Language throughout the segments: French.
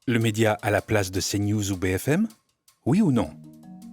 Le média à la place de CNews ou BFM? Oui ou non?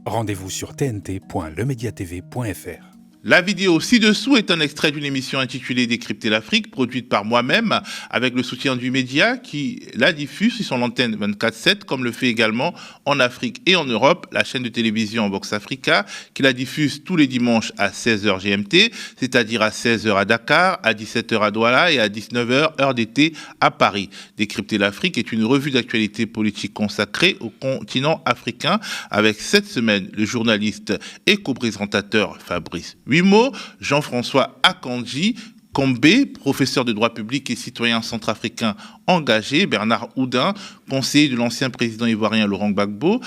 Rendez-vous sur tnt.lemediatv.fr. La vidéo ci-dessous est un extrait d'une émission intitulée Décrypter l'Afrique, produite par moi-même, avec le soutien du média qui la diffuse sur son antenne 24/7, comme le fait également en Afrique et en Europe, la chaîne de télévision Vox Africa, qui la diffuse tous les dimanches à 16h GMT, c'est-à-dire à 16h à Dakar, à 17h à Douala et à 19h heure d'été à Paris. Décrypter l'Afrique est une revue d'actualité politique consacrée au continent africain, avec cette semaine le journaliste et co-présentateur Fabrice Huimot, Jean-François Akanji Kombe, professeur de droit public et citoyen centrafricain engagé, Bernard Houdin, conseiller de l'ancien président ivoirien Laurent Gbagbo,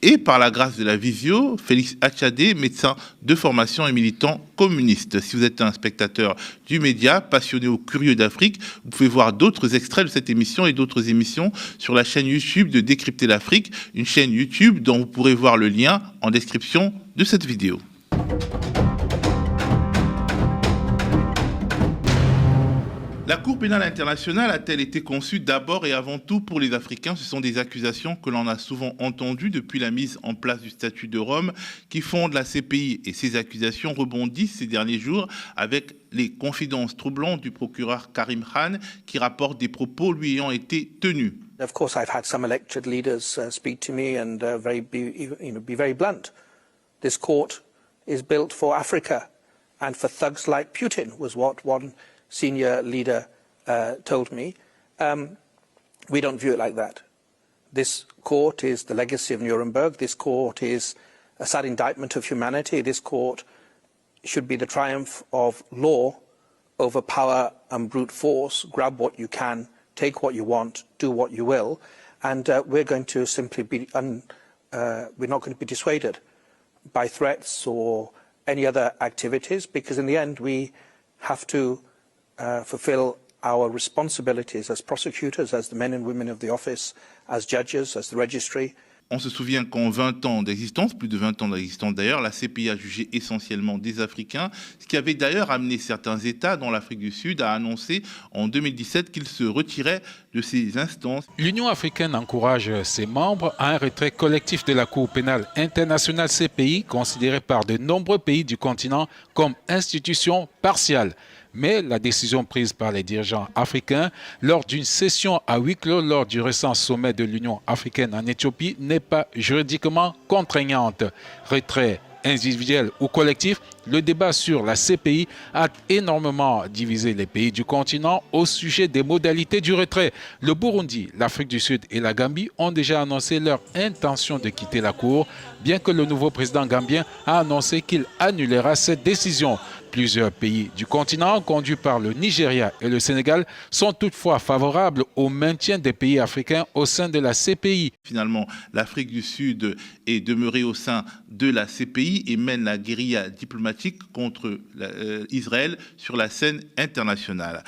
et par la grâce de la visio, Félix Achadé, médecin de formation et militant communiste. Si vous êtes un spectateur du média, passionné ou curieux d'Afrique, vous pouvez voir d'autres extraits de cette émission et d'autres émissions sur la chaîne YouTube de Décrypter l'Afrique, une chaîne YouTube dont vous pourrez voir le lien en description de cette vidéo. La Cour pénale internationale a-t-elle été conçue d'abord et avant tout pour les Africains? Ce sont des accusations que l'on a souvent entendues depuis la mise en place du statut de Rome qui fonde la CPI. Et ces accusations rebondissent ces derniers jours avec les confidences troublantes du procureur Karim Khan qui rapporte des propos lui ayant été tenus. Of course, I've had some elected leaders speak to me and be very blunt. This court is built for Africa and for thugs like Putin, was what one senior leader told me. We don't view it like that. This court is the legacy of Nuremberg. This court is a sad indictment of humanity. This court should be the triumph of law over power and brute force. Grab what you can, take what you want, do what you will. And we're going to simply be, we're not going to be dissuaded by threats or any other activities, because in the end we have to fulfill our responsibilities as prosecutors, as the men and women of the office, as judges, as the registry. On se souvient qu'en 20 ans d'existence, plus de 20 ans d'existence d'ailleurs, la CPI a jugé essentiellement des Africains, ce qui avait d'ailleurs amené certains États, dont l'Afrique du Sud, à annoncer en 2017 qu'ils se retiraient de ces instances. L'Union africaine encourage ses membres à un retrait collectif de la Cour pénale internationale CPI, considérée par de nombreux pays du continent comme institution partiale. Mais la décision prise par les dirigeants africains lors d'une session à huis clos lors du récent sommet de l'Union africaine en Éthiopie n'est pas juridiquement contraignante. Retrait individuel ou collectif, le débat sur la CPI a énormément divisé les pays du continent au sujet des modalités du retrait. Le Burundi, l'Afrique du Sud et la Gambie ont déjà annoncé leur intention de quitter la Cour, bien que le nouveau président gambien a annoncé qu'il annulera cette décision. Plusieurs pays du continent, conduits par le Nigeria et le Sénégal, sont toutefois favorables au maintien des pays africains au sein de la CPI. Finalement, l'Afrique du Sud est demeurée au sein de la CPI et mène la guérilla diplomatique contre Israël sur la scène internationale.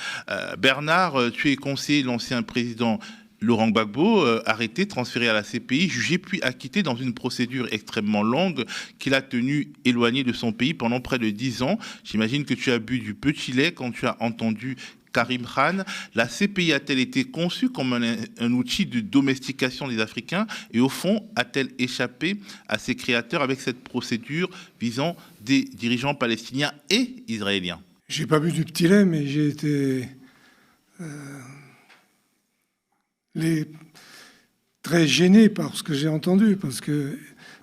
Bernard, tu es conseiller de l'ancien président Laurent Gbagbo, arrêté, transféré à la CPI, jugé puis acquitté dans une procédure extrêmement longue qu'il a tenu éloigné de son pays pendant près de 10 ans. J'imagine que tu as bu du petit lait quand tu as entendu Karim Khan. La CPI a-t-elle été conçue comme un outil de domestication des Africains et au fond a-t-elle échappé à ses créateurs avec cette procédure visant des dirigeants palestiniens et israéliens? J'ai pas bu du petit lait, mais j'ai été très gêné par ce que j'ai entendu, parce que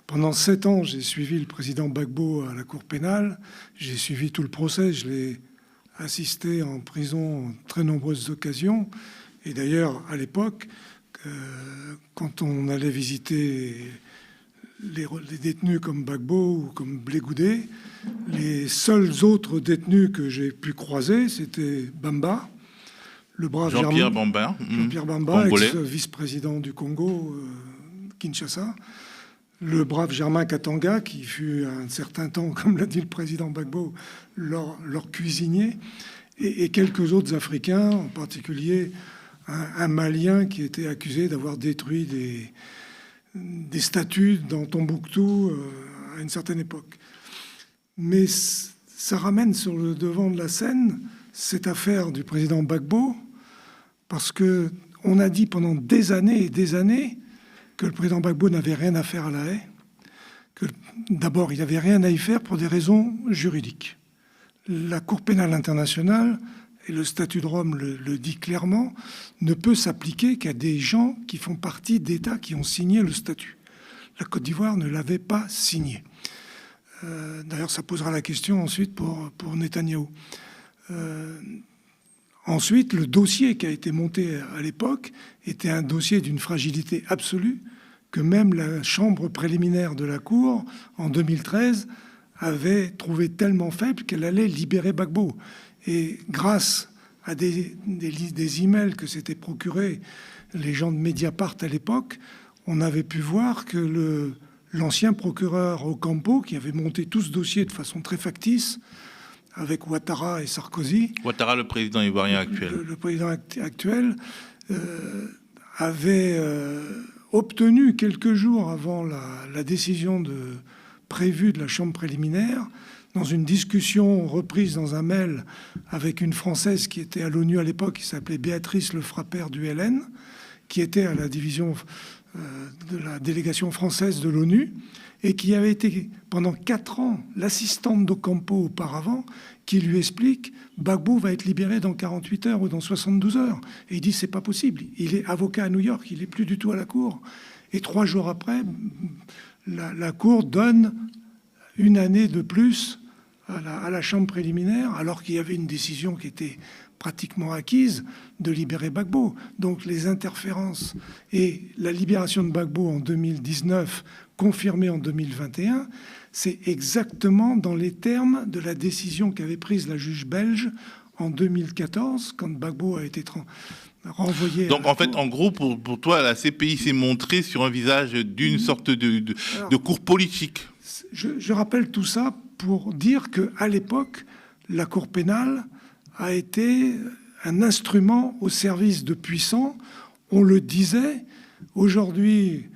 pendant 7 ans, j'ai suivi le président Gbagbo à la Cour pénale, j'ai suivi tout le procès, je l'ai assisté en prison en très nombreuses occasions, et d'ailleurs, à l'époque, quand on allait visiter les détenus comme Gbagbo ou comme Blé Goudé, les seuls autres détenus que j'ai pu croiser, c'était Bamba, le brave Jean-Pierre Bamba, ex-vice-président du Congo, Kinshasa, le brave Germain Katanga, qui fut un certain temps, comme l'a dit le président Gbagbo, leur cuisinier, et quelques autres Africains, en particulier un Malien qui était accusé d'avoir détruit des statues dans Tombouctou à une certaine époque. Mais ça ramène sur le devant de la scène cette affaire du président Gbagbo, parce que On a dit pendant des années et des années que le président Gbagbo n'avait rien à faire à La Haye, que d'abord il n'avait rien à y faire pour des raisons juridiques. La Cour pénale internationale, et le statut de Rome le dit clairement, ne peut s'appliquer qu'à des gens qui font partie d'États qui ont signé le statut. La Côte d'Ivoire ne l'avait pas signé. D'ailleurs, ça posera la question ensuite pour Netanyahou. Ensuite, le dossier qui a été monté à l'époque était un dossier d'une fragilité absolue que même la chambre préliminaire de la Cour, en 2013, avait trouvé tellement faible qu'elle allait libérer Gbagbo. Et grâce à des emails que s'étaient procurés les gens de Mediapart à l'époque, on avait pu voir que l'ancien procureur Ocampo, qui avait monté tout ce dossier de façon très factice, avec Ouattara et Sarkozy. Ouattara, le président ivoirien actuel. Le président actuel avait obtenu quelques jours avant la décision prévue de la chambre préliminaire, dans une discussion reprise dans un mail avec une Française qui était à l'ONU à l'époque, qui s'appelait Béatrice Le Frappert du LN, qui était à la division de la délégation française de l'ONU, et qui avait été pendant 4 ans l'assistante d'Ocampo auparavant, qui lui explique Gbagbo va être libéré dans 48 heures ou dans 72 heures. Et il dit c'est pas possible. Il est avocat à New York, il n'est plus du tout à la Cour. Et 3 jours après, la Cour donne 1 année de plus à la chambre préliminaire, alors qu'il y avait une décision qui était pratiquement acquise de libérer Gbagbo. Donc les interférences et la libération de Gbagbo en 2019, confirmée en 2021, c'est exactement dans les termes de la décision qu'avait prise la juge belge en 2014, quand Gbagbo a été renvoyé. Donc en fait, en gros, pour toi, la CPI s'est montrée sur un visage d'une sorte de cour politique. Je rappelle tout ça pour dire qu'à l'époque, la Cour pénale a été un instrument au service de puissants. On le disait. Aujourd'hui,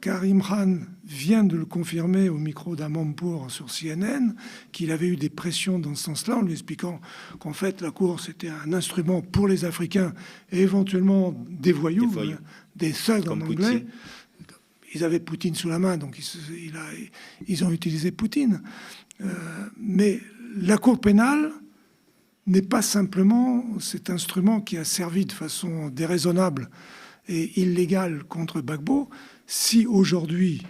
Karim Khan vient de le confirmer au micro d'Amanpour sur CNN, qu'il avait eu des pressions dans ce sens-là, en lui expliquant qu'en fait, la Cour, c'était un instrument pour les Africains et éventuellement des voyous, des thugs en anglais. Poutine. Ils avaient Poutine sous la main, donc ils ont utilisé Poutine. Mais la Cour pénale n'est pas simplement cet instrument qui a servi de façon déraisonnable et illégale contre Gbagbo. Si aujourd'hui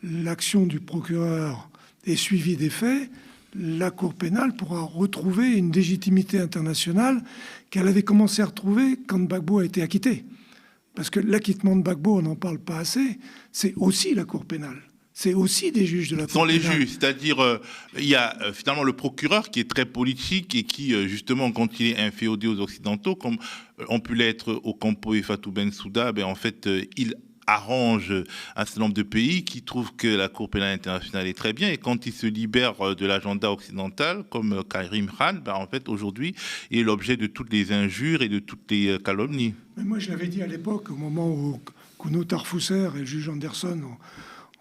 l'action du procureur est suivie des faits, la Cour pénale pourra retrouver une légitimité internationale qu'elle avait commencé à retrouver quand Gbagbo a été acquitté. Parce que l'acquittement de Gbagbo, on n'en parle pas assez, c'est aussi la Cour pénale. C'est aussi des juges de la Cour pénale. Sans les juges, c'est-à-dire il y a finalement le procureur qui est très politique et qui, justement, quand il est inféodé aux Occidentaux, comme on peut l'être Ocampo et Fatou Bensouda, en fait, il arrange un certain nombre de pays qui trouvent que la Cour pénale internationale est très bien, et quand il se libère de l'agenda occidental, comme Karim Khan, en fait, aujourd'hui, il est l'objet de toutes les injures et de toutes les calomnies. Mais moi, je l'avais dit à l'époque, au moment où Kuno Tarfusser et le juge Anderson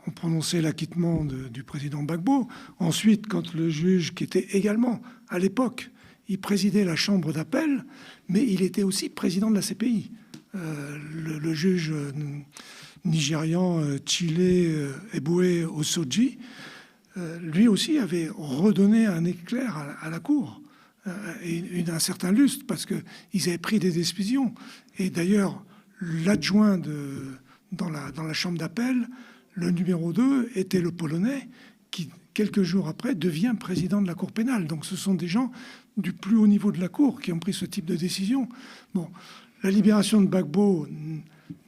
ont prononcé l'acquittement du président Gbagbo. Ensuite, quand le juge, qui était également, à l'époque, il présidait la chambre d'appel, mais il était aussi président de la CPI. Le juge nigérian Chile Eboué Osoji, lui aussi avait redonné un éclair à la Cour et un certain lustre, parce qu'ils avaient pris des décisions. Et d'ailleurs, l'adjoint dans la chambre d'appel, le numéro 2, était le Polonais qui, quelques jours après, devient président de la Cour pénale. Donc ce sont des gens du plus haut niveau de la Cour qui ont pris ce type de décision. Bon, la libération de Gbagbo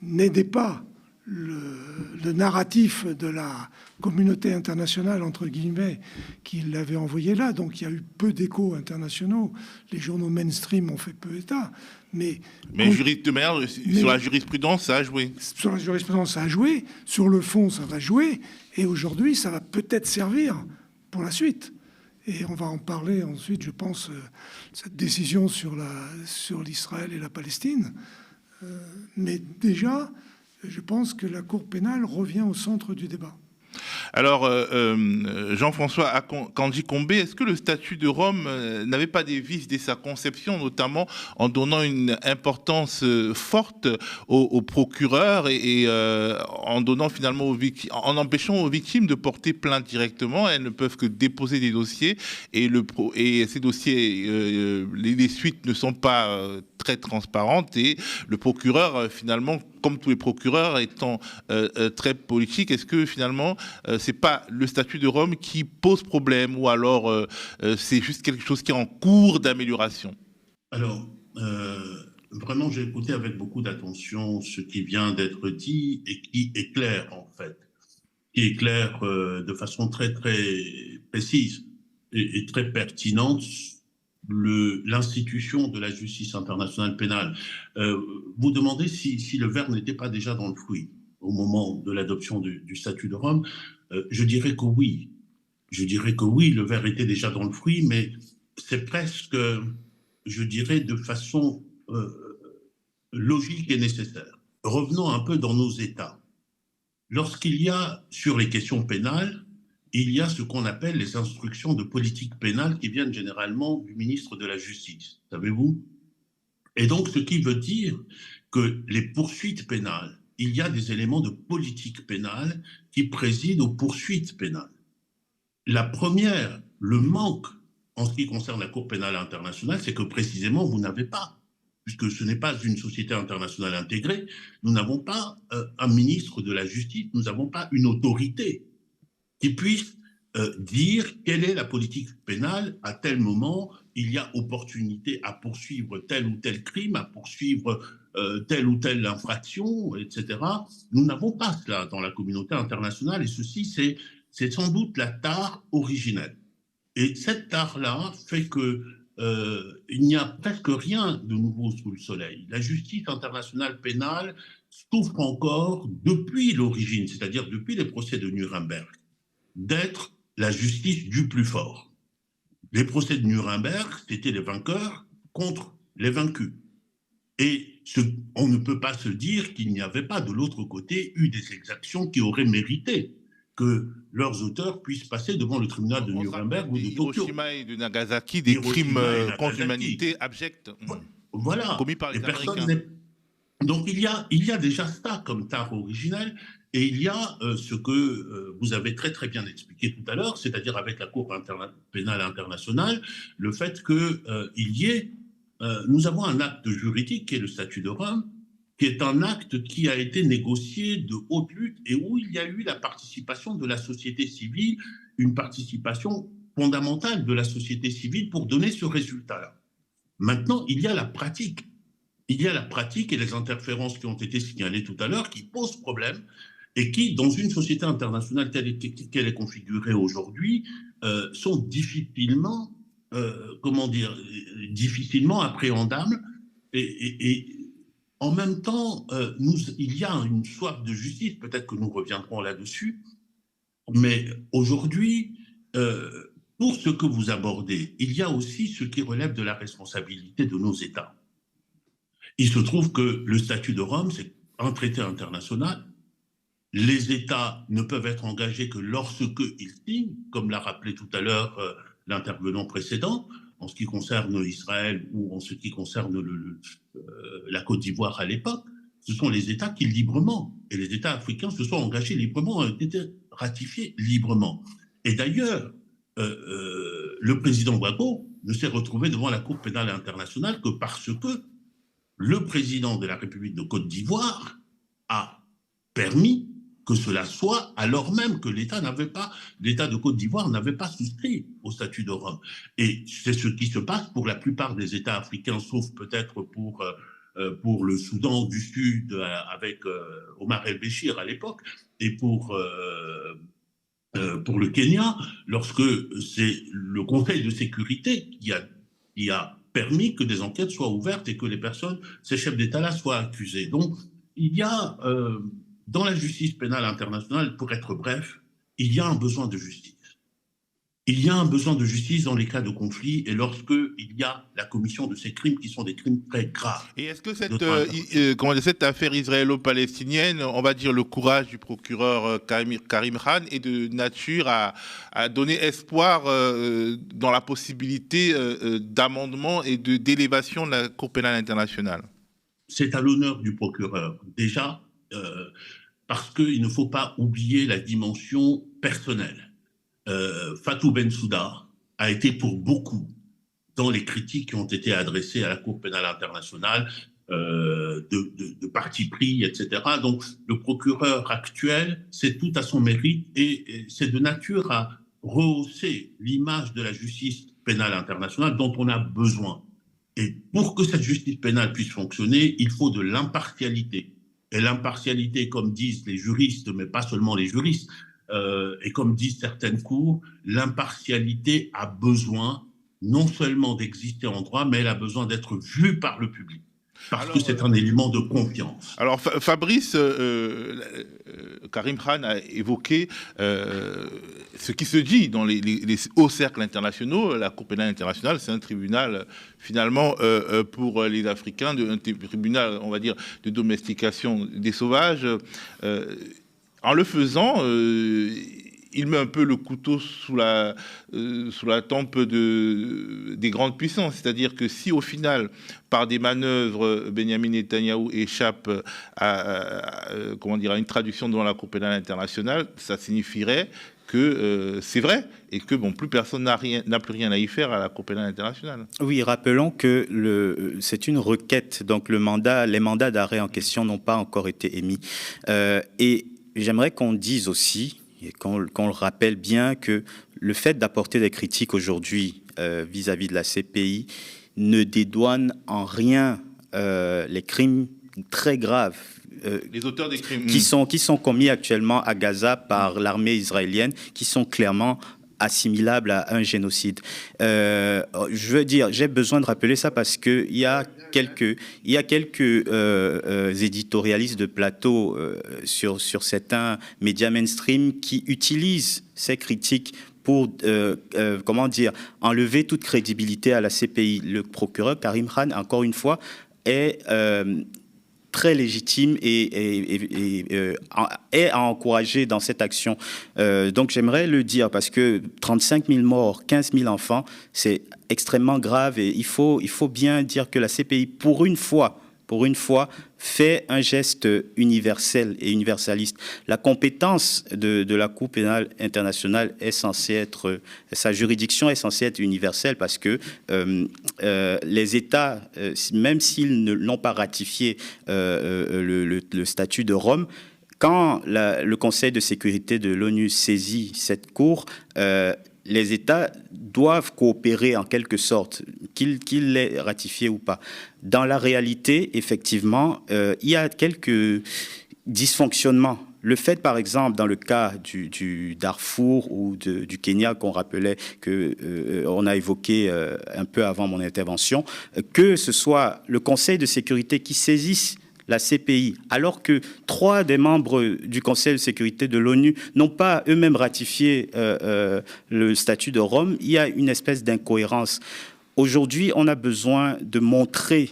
n'aidait pas le narratif de la communauté internationale, entre guillemets, qui l'avait envoyé là. Donc il y a eu peu d'échos internationaux. Les journaux mainstream ont fait peu état. Mais sur la jurisprudence, ça a joué. Sur la jurisprudence, ça a joué. Sur le fond, ça va jouer. Et aujourd'hui, ça va peut-être servir pour la suite. Et on va en parler ensuite, je pense, cette décision sur l'Israël et la Palestine. Mais déjà, je pense que la Cour pénale revient au centre du débat. Alors, Jean-François Kandji-Combé, est-ce que le statut de Rome n'avait pas des vices dès sa conception, notamment en donnant une importance forte aux procureurs et en donnant finalement en empêchant aux victimes de porter plainte directement? Elles ne peuvent que déposer des dossiers et ces dossiers, les suites ne sont pas très transparentes et le procureur finalement, comme tous les procureurs, étant très politique, est-ce que finalement c'est pas le statut de Rome qui pose problème, ou alors c'est juste quelque chose qui est en cours d'amélioration? Alors, vraiment, j'ai écouté avec beaucoup d'attention ce qui vient d'être dit et qui éclaire en fait, qui éclaire de façon très très précise et très pertinente l'institution de la justice internationale pénale. Vous demandez si le ver n'était pas déjà dans le fruit au moment de l'adoption du statut de Rome. Je dirais que oui. Je dirais que oui, le ver était déjà dans le fruit, mais c'est presque, je dirais, de façon logique et nécessaire. Revenons un peu dans nos États. Lorsqu'il y a, sur les questions pénales, il y a ce qu'on appelle les instructions de politique pénale qui viennent généralement du ministre de la Justice, savez-vous? Et donc, ce qui veut dire que les poursuites pénales, il y a des éléments de politique pénale qui président aux poursuites pénales. La première, le manque en ce qui concerne la Cour pénale internationale, c'est que précisément, vous n'avez pas, puisque ce n'est pas une société internationale intégrée, nous n'avons pas un ministre de la Justice, nous n'avons pas une autorité qui puisse dire quelle est la politique pénale à tel moment, il y a opportunité à poursuivre tel ou tel crime, à poursuivre telle ou telle infraction, etc. Nous n'avons pas cela dans la communauté internationale et ceci, c'est sans doute la tare originelle. Et cette tare-là fait que il n'y a presque rien de nouveau sous le soleil. La justice internationale pénale souffre encore depuis l'origine, c'est-à-dire depuis les procès de Nuremberg, d'être la justice du plus fort. Les procès de Nuremberg, c'était les vainqueurs contre les vaincus. Et on ne peut pas se dire qu'il n'y avait pas de l'autre côté eu des exactions qui auraient mérité que leurs auteurs puissent passer devant le tribunal de Nuremberg ou de Tokyo. Hiroshima et de Nagasaki, des crimes contre l'humanité abjects voilà. commis par les Américains. Donc il y a déjà ça comme tare originelle, et il y a ce que vous avez très très bien expliqué tout à l'heure, c'est-à-dire avec la Cour pénale internationale, le fait nous avons un acte juridique qui est le statut de Rome, qui est un acte qui a été négocié de haute lutte et où il y a eu la participation de la société civile, une participation fondamentale de la société civile pour donner ce résultat-là. Maintenant, il y a la pratique. Il y a la pratique et les interférences qui ont été signalées tout à l'heure qui posent problème et qui, dans une société internationale telle qu'elle est configurée aujourd'hui, sont difficilement appréhendables et en même temps, il y a une soif de justice, peut-être que nous reviendrons là-dessus, mais aujourd'hui, pour ce que vous abordez, il y a aussi ce qui relève de la responsabilité de nos États. Il se trouve que le statut de Rome, c'est un traité international. Les États ne peuvent être engagés que lorsqu'ils signent, comme l'a rappelé tout à l'heure l'intervenant précédent, en ce qui concerne Israël ou en ce qui concerne la Côte d'Ivoire à l'époque. Ce sont les États qui librement, et les États africains se sont engagés librement, ont été ratifiés librement. Et d'ailleurs, le président Gbagbo ne s'est retrouvé devant la Cour pénale internationale que parce que le président de la République de Côte d'Ivoire a permis que cela soit, alors même que l'État de Côte d'Ivoire n'avait pas souscrit au statut de Rome. Et c'est ce qui se passe pour la plupart des États africains, sauf peut-être pour le Soudan du Sud avec Omar el-Béchir à l'époque, et pour le Kenya, lorsque c'est le Conseil de sécurité qui a permis que des enquêtes soient ouvertes et que ces chefs d'État-là soient accusés. Donc, il y a, dans la justice pénale internationale, pour être bref, il y a un besoin de justice. Il y a un besoin de justice dans les cas de conflit et lorsqu'il y a la commission de ces crimes qui sont des crimes très graves. Et est-ce que cette affaire israélo-palestinienne, on va dire le courage du procureur Karim Khan est de nature à donner espoir dans la possibilité d'amendement et d'élévation de la Cour pénale internationale? C'est à l'honneur du procureur. Déjà, parce qu'il ne faut pas oublier la dimension personnelle. Fatou Bensouda a été pour beaucoup dans les critiques qui ont été adressées à la Cour pénale internationale de parti pris, etc. Donc le procureur actuel, c'est tout à son mérite et c'est de nature à rehausser l'image de la justice pénale internationale dont on a besoin. Et pour que cette justice pénale puisse fonctionner, il faut de l'impartialité. Et l'impartialité, comme disent les juristes, mais pas seulement les juristes, et comme disent certaines cours, l'impartialité a besoin non seulement d'exister en droit, mais elle a besoin d'être vue par le public. Parce que c'est un élément de confiance. Alors Fabrice, Karim Khan a évoqué ce qui se dit dans les hauts cercles internationaux. La Cour pénale internationale, c'est un tribunal finalement pour les Africains, un tribunal, on va dire, de domestication des sauvages. En le faisant, il met un peu le couteau sous la tempe des grandes puissances. C'est-à-dire que si au final, par des manœuvres, Benyamin Netanyahou échappe à une traduction devant la Cour pénale internationale, ça signifierait que c'est vrai et que plus personne n'a plus rien à y faire à la Cour pénale internationale. Oui, rappelons que c'est une requête, donc les mandats d'arrêt en question n'ont pas encore été émis. Et j'aimerais qu'on dise aussi, et qu'on le rappelle bien, que le fait d'apporter des critiques aujourd'hui vis-à-vis de la CPI ne dédouane en rien les crimes très graves les auteurs des crimes qui sont commis actuellement à Gaza par l'armée israélienne, qui sont clairement assimilables à un génocide. Je veux dire, j'ai besoin de rappeler ça parce que il y a quelques éditorialistes de plateau sur certains médias mainstream qui utilisent ces critiques pour enlever toute crédibilité à la CPI. Le procureur Karim Khan, encore une fois, est très légitime et à encourager dans cette action. Donc j'aimerais le dire parce que 35 000 morts, 15 000 enfants, c'est extrêmement grave et il faut bien dire que la CPI, pour une fois, fait un geste universel et universaliste. La compétence de la Cour pénale internationale est censée être, sa juridiction est censée être universelle parce que les États, même s'ils ne l'ont pas ratifié le statut de Rome, quand le Conseil de sécurité de l'ONU saisit cette Cour, les États doivent coopérer en quelque sorte, qu'ils l'aient ratifié ou pas. Dans la réalité, effectivement, il y a quelques dysfonctionnements. Le fait, par exemple, dans le cas du Darfour ou du Kenya, qu'on rappelait, on a évoqué un peu avant mon intervention, que ce soit le Conseil de sécurité qui saisisse la CPI, alors que 3 des membres du Conseil de sécurité de l'ONU n'ont pas eux-mêmes ratifié le statut de Rome, il y a une espèce d'incohérence. Aujourd'hui, on a besoin de montrer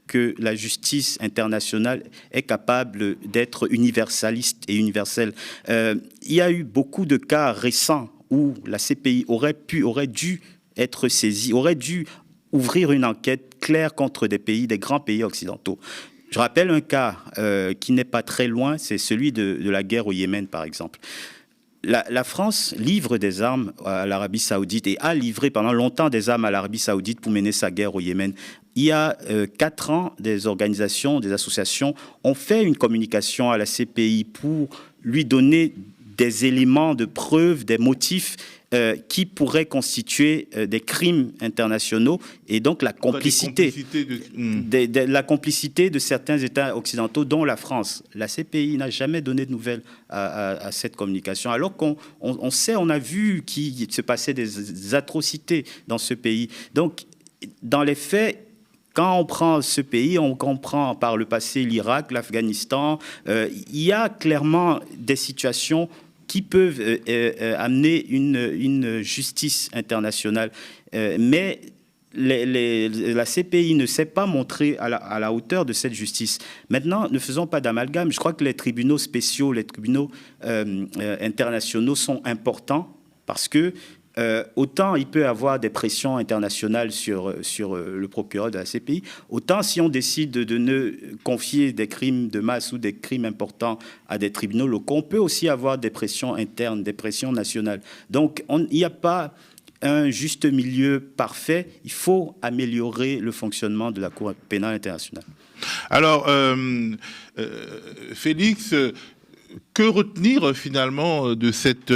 que la justice internationale est capable d'être universaliste et universelle. Il y a eu beaucoup de cas récents où la CPI aurait dû être saisie, aurait dû ouvrir une enquête claire contre des grands pays occidentaux. Je rappelle un cas qui n'est pas très loin, c'est celui de la guerre au Yémen, par exemple. La France livre des armes à l'Arabie Saoudite et a livré pendant longtemps des armes à l'Arabie Saoudite pour mener sa guerre au Yémen. Il y a 4 ans, des organisations, des associations ont fait une communication à la CPI pour lui donner des éléments de preuve, des motifs qui pourraient constituer des crimes internationaux et donc la complicité de certains États occidentaux, dont la France. La CPI n'a jamais donné de nouvelles à cette communication, alors qu'on sait, on a vu qu'il se passait des atrocités dans ce pays. Donc, dans les faits, quand on prend ce pays, on comprend par le passé l'Irak, l'Afghanistan, il y a clairement des situations qui peuvent amener une justice internationale. Mais la CPI ne s'est pas montrée à la hauteur de cette justice. Maintenant, ne faisons pas d'amalgame. Je crois que les tribunaux spéciaux, les tribunaux internationaux sont importants parce que autant il peut y avoir des pressions internationales sur le procureur de la CPI, autant si on décide de ne confier des crimes de masse ou des crimes importants à des tribunaux locaux, on peut aussi avoir des pressions internes, des pressions nationales. Donc, il n'y a pas un juste milieu parfait. Il faut améliorer le fonctionnement de la Cour pénale internationale. Alors, Félix, que retenir finalement de cette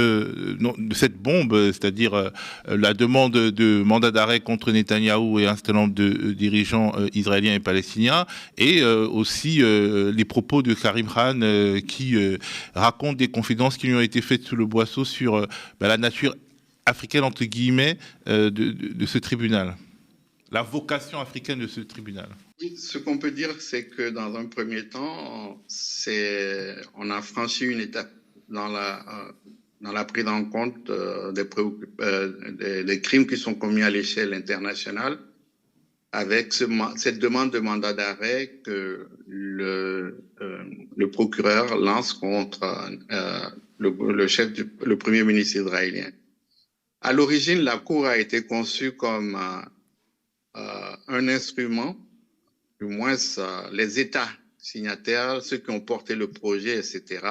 bombe, c'est-à-dire la demande de mandat d'arrêt contre Netanyahou et un certain nombre de dirigeants israéliens et palestiniens, et aussi les propos de Karim Khan qui raconte des confidences qui lui ont été faites sous le boisseau sur la nature africaine, entre guillemets, de ce tribunal, la vocation africaine de ce tribunal. Oui, ce qu'on peut dire, c'est que dans un premier temps, on a franchi une étape dans la prise en compte des crimes qui sont commis à l'échelle internationale, avec cette demande de mandat d'arrêt que le procureur lance contre le premier ministre israélien. À l'origine, la Cour a été conçue comme un instrument, du moins les États signataires, ceux qui ont porté le projet, etc.,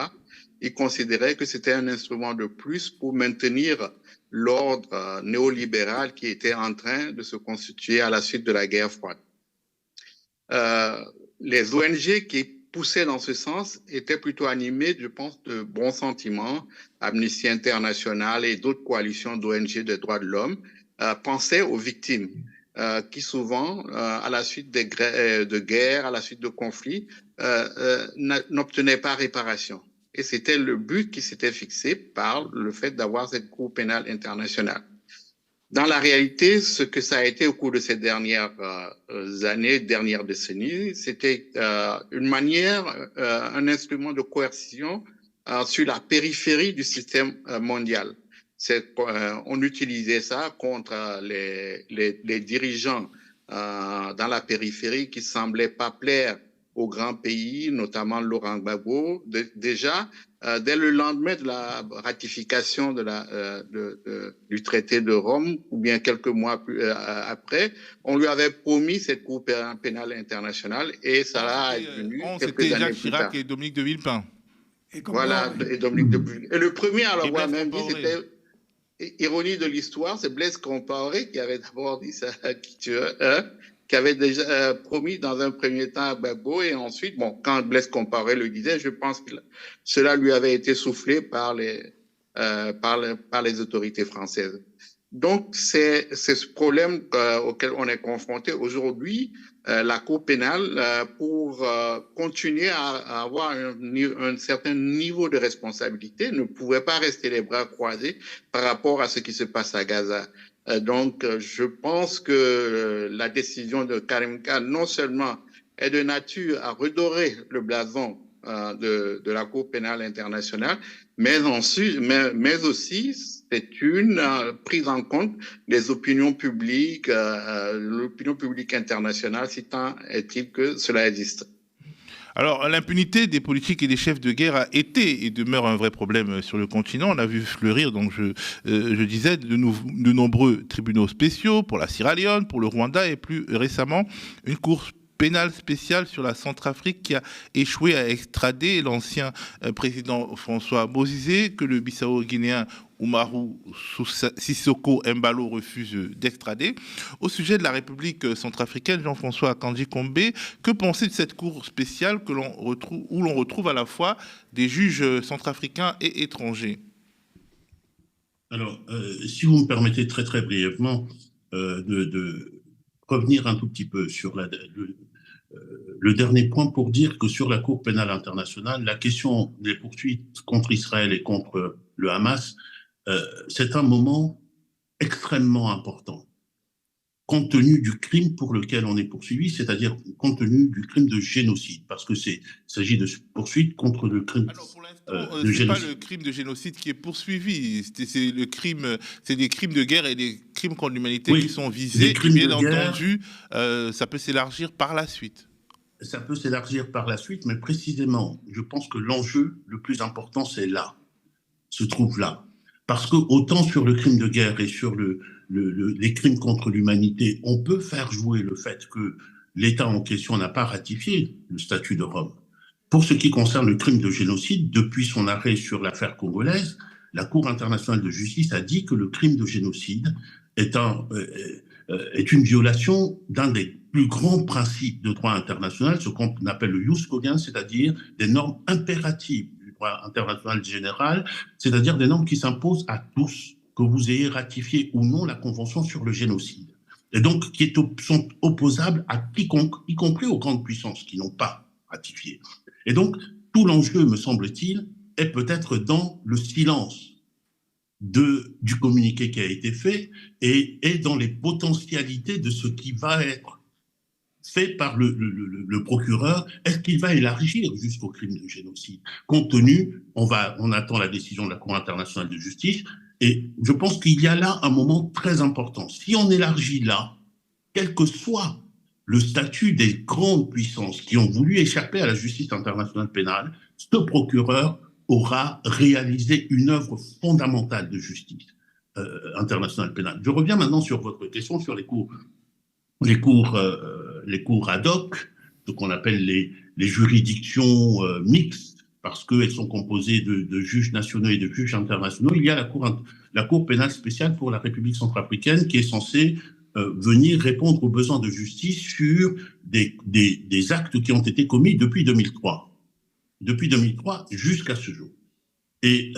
ils considéraient que c'était un instrument de plus pour maintenir l'ordre néolibéral qui était en train de se constituer à la suite de la guerre froide. Les ONG qui poussaient dans ce sens étaient plutôt animées, je pense, de bons sentiments. Amnesty International et d'autres coalitions d'ONG de droits de l'homme pensaient aux victimes. Qui souvent, à la suite de guerres, à la suite de conflits, n'obtenaient pas réparation. Et c'était le but qui s'était fixé par le fait d'avoir cette Cour pénale internationale. Dans la réalité, ce que ça a été au cours de ces dernières années, dernières décennies, c'était une manière, un instrument de coercition sur la périphérie du système mondial. On utilisait ça contre les dirigeants dans la périphérie qui semblaient pas plaire aux grands pays, notamment Laurent Gbagbo. Déjà, dès le lendemain de la ratification du traité de Rome, ou bien quelques mois après, on lui avait promis cette Cour pénale internationale et ça a venu quelques années Jacques plus tard. Chirac et Dominique de Villepin. Voilà, et Dominique de Villepin. Et le premier, alors moi même dit, c'était... Ironie de l'histoire, c'est Blaise Compaoré qui avait d'abord dit ça, qui avait déjà promis dans un premier temps à Gbagbo, et ensuite, bon, quand Blaise Compaoré le disait, je pense que cela lui avait été soufflé par les autorités françaises. Donc, c'est ce problème auquel on est confronté aujourd'hui. La Cour pénale, pour continuer à avoir un certain niveau de responsabilité, ne pouvait pas rester les bras croisés par rapport à ce qui se passe à Gaza. Donc, je pense que la décision de Karim Khan, non seulement est de nature à redorer le blason de la Cour pénale internationale, mais aussi c'est une prise en compte des opinions publiques, l'opinion publique internationale, si tant est-il que cela existe. Alors, l'impunité des politiques et des chefs de guerre a été et demeure un vrai problème sur le continent. On a vu fleurir, donc je disais, de nombreux tribunaux spéciaux pour la Sierra Leone, pour le Rwanda et plus récemment une cour pénale spéciale sur la Centrafrique qui a échoué à extrader l'ancien président François Bozizé, que le Bissau-Guinéen Umaru Sissoko Embalo refuse d'extrader. Au sujet de la République centrafricaine, Jean-François Kandji-Kombe, que penser de cette cour spéciale où l'on retrouve à la fois des juges centrafricains et étrangers? Alors, si vous me permettez très très brièvement de revenir un tout petit peu sur le dernier point pour dire que sur la Cour pénale internationale, la question des poursuites contre Israël et contre le Hamas, c'est un moment extrêmement important. compte tenu du crime pour lequel on est poursuivi, c'est-à-dire compte tenu du crime de génocide, parce que s'agit de poursuite contre le crime Alors pour l'instant, de c'est pas génocide. le crime de génocide qui est poursuivi, c'est le crime, c'est des crimes de guerre et des crimes contre l'humanité Oui, qui sont des visés. Et crimes bien de guerre. entendu, ça peut s'élargir par la suite. Ça peut s'élargir par la suite, mais précisément, je pense que l'enjeu le plus important, c'est là, se trouve là. Parce que autant sur le crime de guerre et sur les crimes contre l'humanité, on peut faire jouer le fait que l'État en question n'a pas ratifié le statut de Rome. Pour ce qui concerne le crime de génocide, depuis son arrêt sur l'affaire congolaise, la Cour internationale de justice a dit que le crime de génocide est une violation d'un des plus grands principes de droit international, ce qu'on appelle le jus cogens, c'est-à-dire des normes impératives du droit international général, c'est-à-dire des normes qui s'imposent à tous, que vous ayez ratifié ou non la Convention sur le génocide, et donc qui sont opposables à quiconque, y compris aux grandes puissances qui n'ont pas ratifié. Et donc, tout l'enjeu, me semble-t-il, est peut-être dans le silence du communiqué qui a été fait et dans les potentialités de ce qui va être fait par le procureur. Est-ce qu'il va élargir jusqu'au crime de génocide? Compte tenu, on attend la décision de la Cour internationale de justice, et je pense qu'il y a là un moment très important. Si on élargit là, quel que soit le statut des grandes puissances qui ont voulu échapper à la justice internationale pénale, ce procureur aura réalisé une œuvre fondamentale de justice internationale pénale. Je reviens maintenant sur votre question sur les cours ad hoc, ce qu'on appelle les juridictions mixtes, parce qu'elles sont composées de juges nationaux et de juges internationaux. Il y a la Cour pénale spéciale pour la République centrafricaine qui est censée venir répondre aux besoins de justice sur des actes qui ont été commis depuis 2003. Depuis 2003 jusqu'à ce jour. Et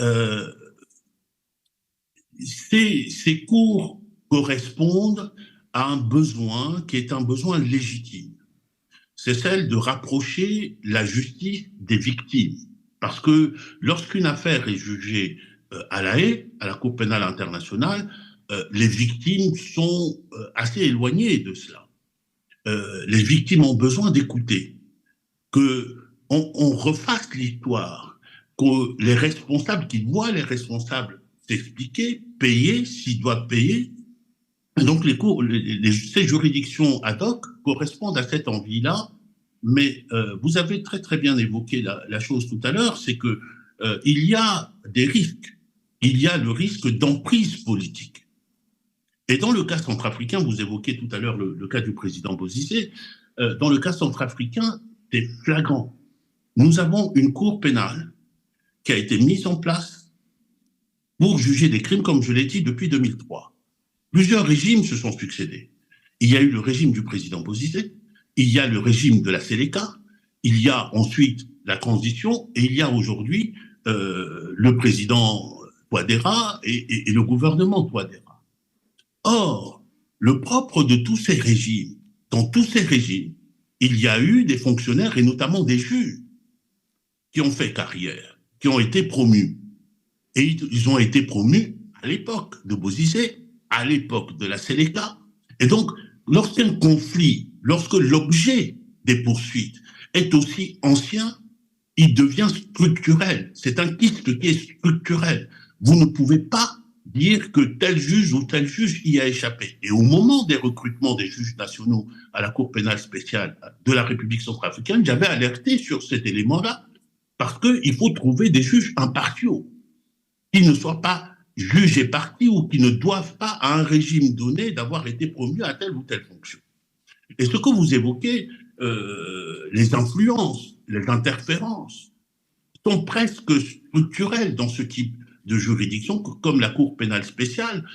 ces cours correspondent à un besoin qui est un besoin légitime. C'est celle de rapprocher la justice des victimes. Parce que lorsqu'une affaire est jugée à La Haye, à la Cour pénale internationale, les victimes sont assez éloignées de cela. Les victimes ont besoin d'écouter, qu'on refasse l'histoire, que les responsables, qu'ils voient les responsables s'expliquer, payer s'ils doivent payer. Et donc ces juridictions ad hoc correspondent à cette envie-là, mais vous avez très très bien évoqué la chose tout à l'heure, c'est que il y a des risques. Il y a le risque d'emprise politique. Et dans le cas centrafricain, vous évoquez tout à l'heure le cas du président Bozizé, dans le cas centrafricain, c'est flagrant. Nous avons une cour pénale qui a été mise en place pour juger des crimes, comme je l'ai dit, depuis 2003. Plusieurs régimes se sont succédés. Il y a eu le régime du président Bozizé, il y a le régime de la Séléka, il y a ensuite la transition, et il y a aujourd'hui le président Touadéra et le gouvernement Touadéra. Or, le propre de tous ces régimes, dans tous ces régimes, il y a eu des fonctionnaires, et notamment des juges, qui ont fait carrière, qui ont été promus. Et ils ont été promus à l'époque de Bozizé, à l'époque de la Séléka. Et donc, lorsqu'un conflit, lorsque l'objet des poursuites est aussi ancien, il devient structurel. C'est un kyste qui est structurel. Vous ne pouvez pas dire que tel juge ou tel juge y a échappé. Et au moment des recrutements des juges nationaux à la Cour pénale spéciale de la République centrafricaine, j'avais alerté sur cet élément-là, parce qu'il faut trouver des juges impartiaux, qui ne soient pas juges et partis ou qui ne doivent pas à un régime donné d'avoir été promus à telle ou telle fonction. Et ce que vous évoquez, les influences, les interférences, sont presque structurelles dans ce type de juridiction, comme la Cour pénale spéciale.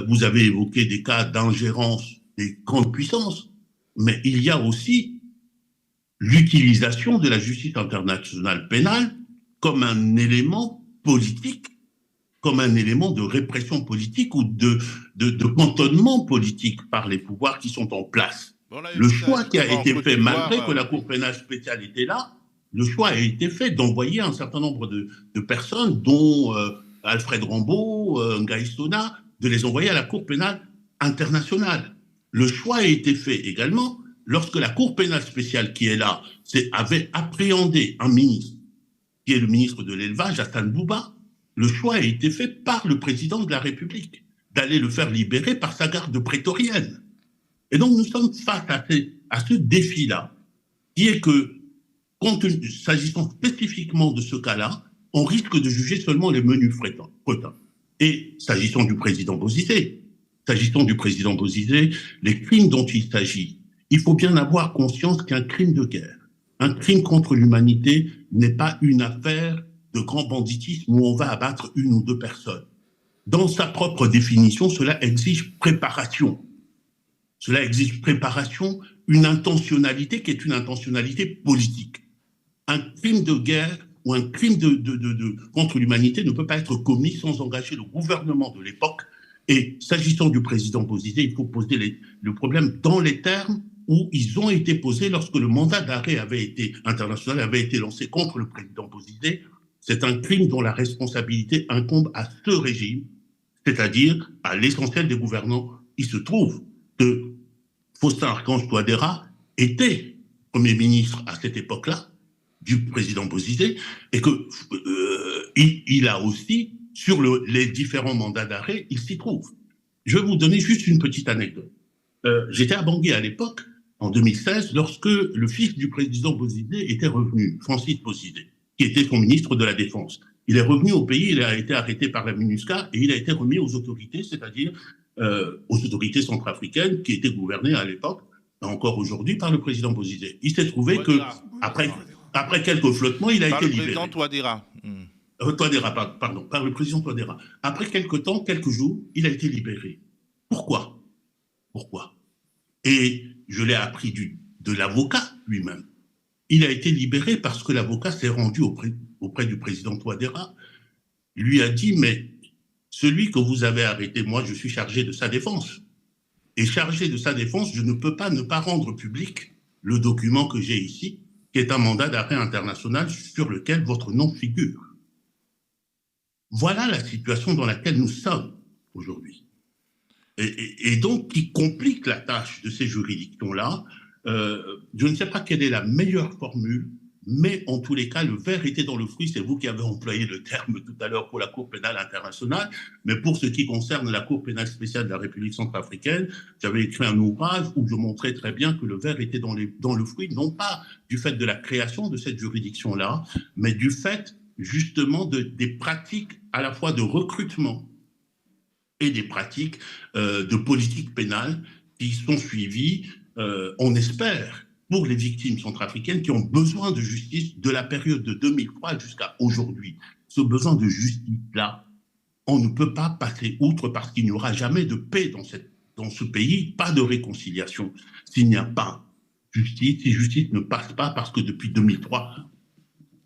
Vous avez évoqué des cas d'ingérence des grandes puissances, mais il y a aussi l'utilisation de la justice internationale pénale comme un élément politique, comme un élément de répression politique ou de cantonnement politique par les pouvoirs qui sont en place. Bon, là, le choix qui a été fait, malgré que la Cour pénale spéciale était là, le choix a été fait d'envoyer un certain nombre de personnes, dont Alfred Rambaud, Ngaï Sona, de les envoyer à la Cour pénale internationale. le choix a été fait également lorsque la Cour pénale spéciale qui est là avait appréhendé un ministre, qui est le ministre de l'Élevage, Hassan Bouba. Le choix a été fait par le président de la République d'aller le faire libérer par sa garde prétorienne. Et donc nous sommes face à ce défi-là, qui est que, s'agissant spécifiquement de ce cas-là, on risque de juger seulement les menus fretins. Et s'agissant du président Bozizé, les crimes dont il s'agit, il faut bien avoir conscience qu'un crime de guerre, un crime contre l'humanité n'est pas une affaire de grand banditisme où on va abattre une ou deux personnes. Dans sa propre définition, cela exige préparation. Une intentionnalité qui est une intentionnalité politique. Un crime de guerre ou un crime contre l'humanité ne peut pas être commis sans engager le gouvernement de l'époque. Et s'agissant du président Bozizé, il faut poser le problème dans les termes où ils ont été posés lorsque le mandat d'arrêt international avait été lancé contre le président Bozizé. C'est un crime dont la responsabilité incombe à ce régime, c'est-à-dire à l'essentiel des gouvernants. Il se trouve que Faustin Archange Touadéra était Premier ministre à cette époque-là, du président Bozizé, et qu'il a aussi, sur les différents mandats d'arrêt, il s'y trouve. Je vais vous donner juste une petite anecdote. J'étais à Bangui à l'époque, en 2016, lorsque le fils du président Bozizé était revenu, Francis Bozizé, qui était son ministre de la Défense. Il est revenu au pays, il a été arrêté par la MINUSCA et il a été remis aux autorités, c'est-à-dire aux autorités centrafricaines qui étaient gouvernées à l'époque, encore aujourd'hui, par le président Bozizé. Il s'est trouvé que, après quelques flottements, il a été libéré. Par le président Touadéra. Par le président Touadéra. Après quelques jours, il a été libéré. Pourquoi? Et je l'ai appris de l'avocat lui-même. Il a été libéré parce que l'avocat s'est rendu auprès du président Touadéra. Il lui a dit, mais celui que vous avez arrêté, moi, je suis chargé de sa défense. Et chargé de sa défense, je ne peux pas ne pas rendre public le document que j'ai ici, qui est un mandat d'arrêt international sur lequel votre nom figure. Voilà la situation dans laquelle nous sommes aujourd'hui. Et donc, qui complique la tâche de ces juridictions-là. Je ne sais pas quelle est la meilleure formule, mais en tous les cas, le verre était dans le fruit. C'est vous qui avez employé le terme tout à l'heure pour la Cour pénale internationale. Mais pour ce qui concerne la Cour pénale spéciale de la République centrafricaine, j'avais écrit un ouvrage où je montrais très bien que le verre était dans le fruit, non pas du fait de la création de cette juridiction-là, mais du fait justement des pratiques à la fois de recrutement et des pratiques de politique pénale qui sont suivies, on espère, pour les victimes centrafricaines qui ont besoin de justice de la période de 2003 jusqu'à aujourd'hui. Ce besoin de justice-là, on ne peut pas passer outre parce qu'il n'y aura jamais de paix dans ce pays, pas de réconciliation. S'il n'y a pas justice, si justice ne passe pas parce que depuis 2003,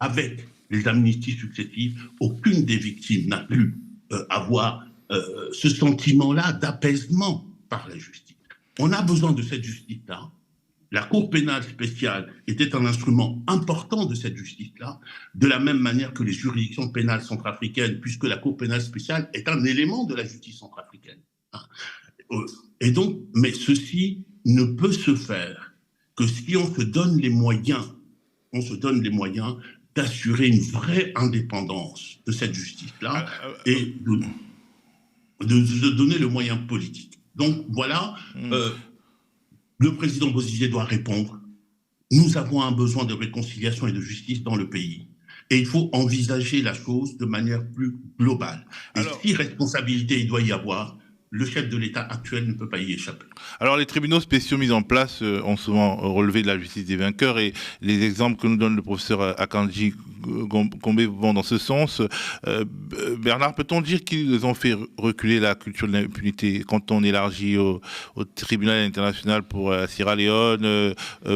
avec les amnisties successives, aucune des victimes n'a pu avoir ce sentiment-là d'apaisement par la justice. On a besoin de cette justice-là. La Cour pénale spéciale était un instrument important de cette justice-là, de la même manière que les juridictions pénales centrafricaines, puisque la Cour pénale spéciale est un élément de la justice centrafricaine. Et donc, mais ceci ne peut se faire que si on se donne les moyens, d'assurer une vraie indépendance de cette justice-là et de donner le moyen politique. Donc voilà, le président Bozizé doit répondre. Nous avons un besoin de réconciliation et de justice dans le pays. Et il faut envisager la chose de manière plus globale. Et si responsabilité il doit y avoir, le chef de l'État actuel ne peut pas y échapper. Alors, les tribunaux spéciaux mis en place ont souvent relevé de la justice des vainqueurs et les exemples que nous donne le professeur Akanji Gombe vont dans ce sens. Bernard, peut-on dire qu'ils ont fait reculer la culture de l'impunité quand on élargit au tribunal international pour Sierra Leone,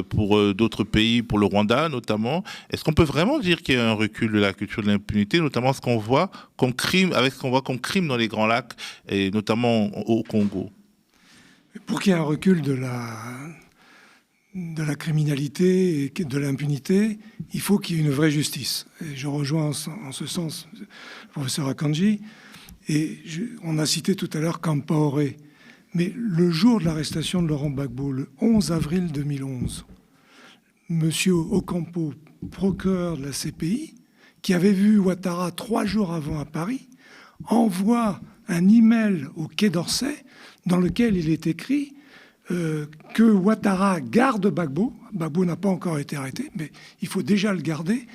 pour d'autres pays, pour le Rwanda notamment? Est-ce qu'on peut vraiment dire qu'il y a un recul de la culture de l'impunité, notamment ce qu'on voit comme crime, avec ce qu'on voit comme crime dans les Grands Lacs et notamment au Congo? Pour qu'il y ait un recul de la criminalité et de l'impunité, il faut qu'il y ait une vraie justice. Et je rejoins en ce sens le professeur Akanji. Et on a cité tout à l'heure Campaoré. Mais le jour de l'arrestation de Laurent Gbagbo, le 11 avril 2011, M. Ocampo, procureur de la CPI, qui avait vu Ouattara 3 jours avant à Paris, envoie un email au Quai d'Orsay dans lequel il est écrit que Ouattara garde Gbagbo. Gbagbo n'a pas encore été arrêté, mais il faut déjà le garder.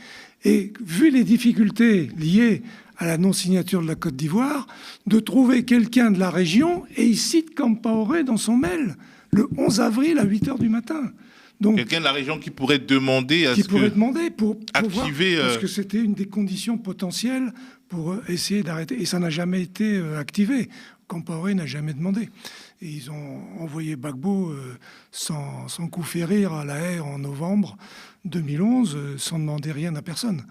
Et vu les difficultés liées à la non-signature de la Côte d'Ivoire, de trouver quelqu'un de la région, et il cite Compaoré dans son mail, le 11 avril à 8h du matin. Donc, quelqu'un de la région qui pourrait demander pour activer... voir, parce que c'était une des conditions potentielles pour essayer d'arrêter. Et ça n'a jamais été activé. Compaoré n'a jamais demandé. Et ils ont envoyé Gbagbo sans coup férir à La Haye en novembre 2011, sans demander rien à personne.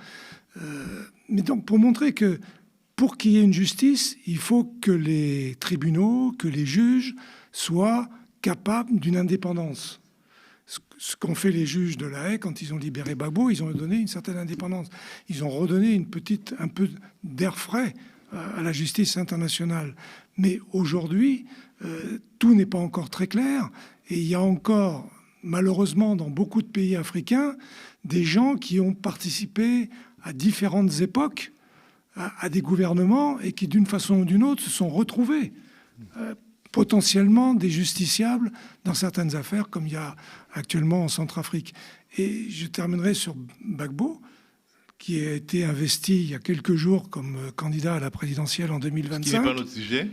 Mais donc, pour montrer que pour qu'il y ait une justice, il faut que les tribunaux, que les juges soient capables d'une indépendance. Ce qu'ont fait les juges de La Haye quand ils ont libéré Gbagbo, ils ont donné une certaine indépendance. Ils ont redonné un peu d'air frais à la justice internationale. Mais aujourd'hui, tout n'est pas encore très clair. Et il y a encore, malheureusement, dans beaucoup de pays africains, des gens qui ont participé à différentes époques à des gouvernements et qui, d'une façon ou d'une autre, se sont retrouvés potentiellement des justiciables dans certaines affaires, comme il y a actuellement en Centrafrique. Et je terminerai sur Gbagbo, qui a été investi il y a quelques jours comme candidat à la présidentielle en 2025. Ce qui n'est pas notre sujet.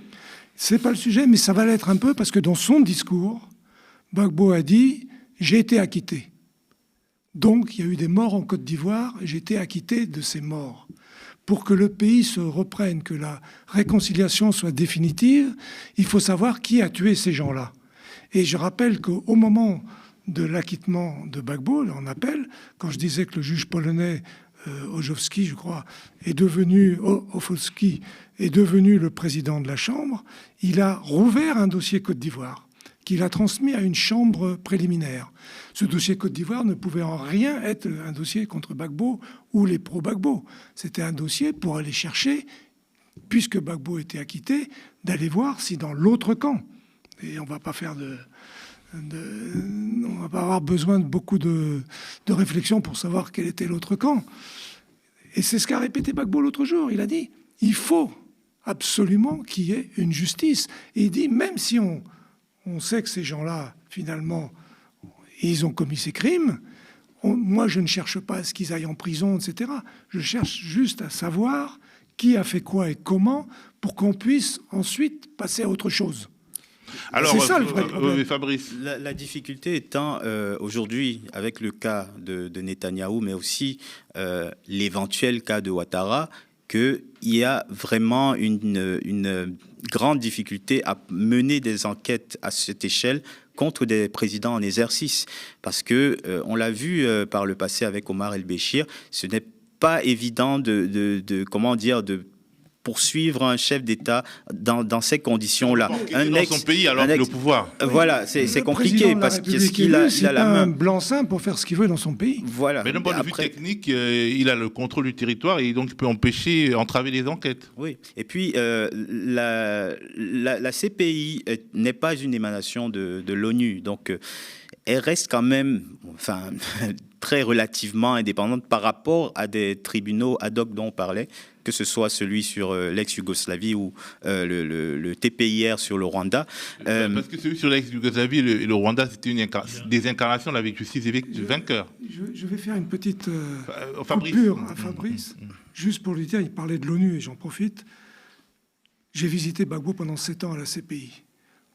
C'est pas le sujet, mais ça va l'être un peu, parce que dans son discours, Gbagbo a dit « J'ai été acquitté ». Donc, il y a eu des morts en Côte d'Ivoire, et j'ai été acquitté de ces morts. Pour que le pays se reprenne, que la réconciliation soit définitive, il faut savoir qui a tué ces gens-là. Et je rappelle qu'au moment de l'acquittement de Gbagbo, en appel, quand je disais que le juge polonais Ochowski, je crois, Ochowski est devenu le président de la Chambre, il a rouvert un dossier Côte d'Ivoire qu'il a transmis à une chambre préliminaire. Ce dossier Côte d'Ivoire ne pouvait en rien être un dossier contre Gbagbo ou les pro-Gbagbo. C'était un dossier pour aller chercher, puisque Gbagbo était acquitté, d'aller voir si dans l'autre camp, et on ne va pas faire on va pas avoir besoin de beaucoup de réflexion pour savoir quel était l'autre camp. Et c'est ce qu'a répété Gbagbo l'autre jour. Il a dit, il faut absolument qu'il y ait une justice. Et il dit, même si on sait que ces gens-là, finalement, ils ont commis ces crimes, moi, je ne cherche pas à ce qu'ils aillent en prison, etc. Je cherche juste à savoir qui a fait quoi et comment pour qu'on puisse ensuite passer à autre chose. Alors, c'est ça le vrai problème. Fabrice. La difficulté étant aujourd'hui, avec le cas de Netanyahou, mais aussi l'éventuel cas de Ouattara, qu'il y a vraiment une grande difficulté à mener des enquêtes à cette échelle contre des présidents en exercice. Parce que, on l'a vu par le passé avec Omar El-Béchir, ce n'est pas évident de poursuivre un chef d'État dans ces conditions-là. Dans son pays alors que le pouvoir. Voilà, c'est compliqué parce qu'il a la main. Un blanc-seing pour faire ce qu'il veut dans son pays. Voilà. Mais d'un point de vue technique, il a le contrôle du territoire et donc il peut entraver les enquêtes. Oui. Et puis la CPI n'est pas une émanation de l'ONU, donc elle reste quand même, très relativement indépendante par rapport à des tribunaux ad hoc dont on parlait, que ce soit celui sur l'ex-Yougoslavie ou le TPIR sur le Rwanda. Parce que celui sur l'ex-Yougoslavie et le Rwanda, c'était des incarnations de la justice vainqueur. Je vais faire une petite coupure à Fabrice, juste pour lui dire, il parlait de l'ONU et j'en profite. J'ai visité Gbagbo pendant 7 ans à la CPI.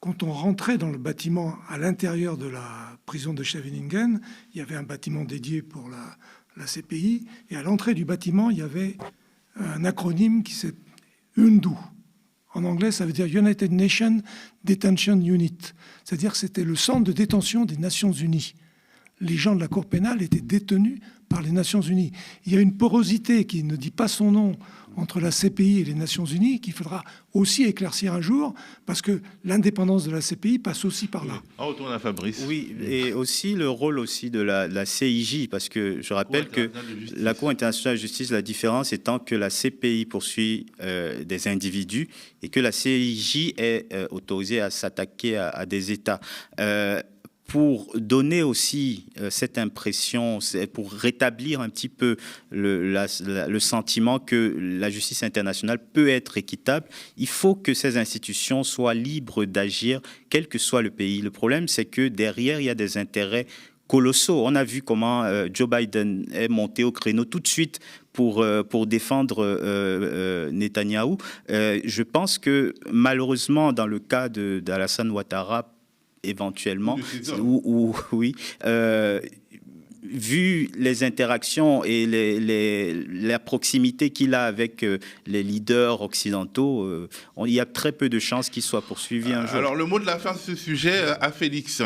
Quand on rentrait dans le bâtiment à l'intérieur de la prison de Scheveningen, il y avait un bâtiment dédié pour la CPI, et à l'entrée du bâtiment, il y avait un acronyme qui s'appelle UNDU. En anglais, ça veut dire United Nations Detention Unit. C'est-à-dire que c'était le centre de détention des Nations Unies. les gens de la Cour pénale étaient détenus par les Nations Unies. Il y a une porosité qui ne dit pas son nom entre la CPI et les Nations Unies qu'il faudra aussi éclaircir un jour, parce que l'indépendance de la CPI passe aussi par là. On retourne à Fabrice. Oui, et aussi le rôle aussi de la CIJ, parce que je rappelle que la Cour internationale de justice, la différence étant que la CPI poursuit des individus et que la CIJ est autorisée à s'attaquer à des États. Pour donner aussi cette impression, pour rétablir un petit peu le sentiment que la justice internationale peut être équitable, il faut que ces institutions soient libres d'agir, quel que soit le pays. Le problème, c'est que derrière, il y a des intérêts colossaux. On a vu comment Joe Biden est monté au créneau tout de suite pour défendre Netanyahou. Je pense que malheureusement, dans le cas d'Alassane Ouattara, éventuellement, vu les interactions et la proximité qu'il a avec les leaders occidentaux, il y a très peu de chances qu'il soit poursuivi un jour. Alors, le mot de la fin de ce sujet à Félix.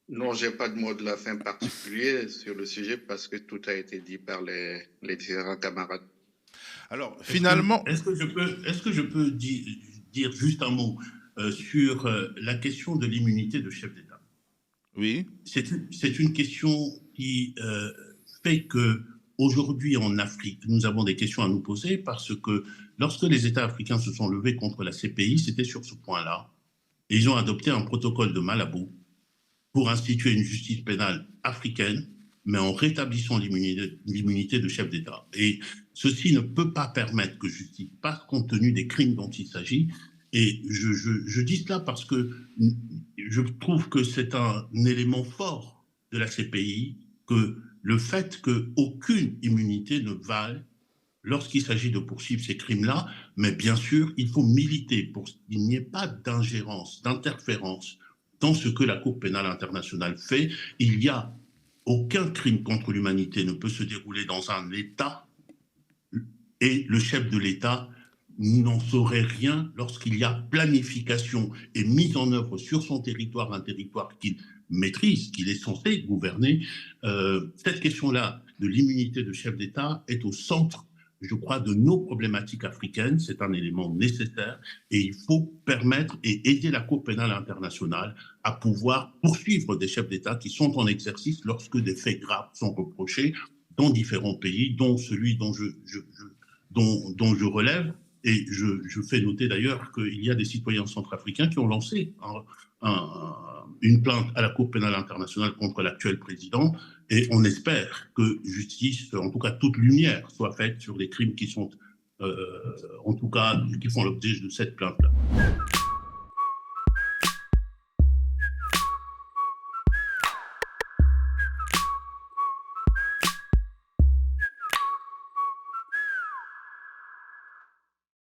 Non, je n'ai pas de mot de la fin particulier sur le sujet parce que tout a été dit par les différents camarades. Alors, finalement... Est-ce que je peux dire juste un mot sur la question de l'immunité de chef d'État? Oui. C'est une question qui fait qu'aujourd'hui en Afrique, nous avons des questions à nous poser parce que lorsque les États africains se sont levés contre la CPI, c'était sur ce point-là. Et ils ont adopté un protocole de Malabo pour instituer une justice pénale africaine, mais en rétablissant l'immunité de chef d'État. Et ceci ne peut pas permettre que justice passe compte tenu des crimes dont il s'agit. Et je dis cela parce que je trouve que c'est un élément fort de la CPI, que le fait qu'aucune immunité ne vale lorsqu'il s'agit de poursuivre ces crimes-là, mais bien sûr, il faut militer pour qu'il n'y ait pas d'ingérence, d'interférence dans ce que la Cour pénale internationale fait. Il n'y a aucun crime contre l'humanité ne peut se dérouler dans un État et le chef de l'État n'en saurait rien lorsqu'il y a planification et mise en œuvre sur son territoire, un territoire qu'il maîtrise, qu'il est censé gouverner. Cette question-là de l'immunité de chef d'État est au centre, je crois, de nos problématiques africaines. C'est un élément nécessaire et il faut permettre et aider la Cour pénale internationale à pouvoir poursuivre des chefs d'État qui sont en exercice lorsque des faits graves sont reprochés dans différents pays, dont celui dont je relève. Et je fais noter d'ailleurs qu'il y a des citoyens centrafricains qui ont lancé une plainte à la Cour pénale internationale contre l'actuel président. Et on espère que justice, en tout cas toute lumière, soit faite sur les crimes qui sont, en tout cas, qui font l'objet de cette plainte-là.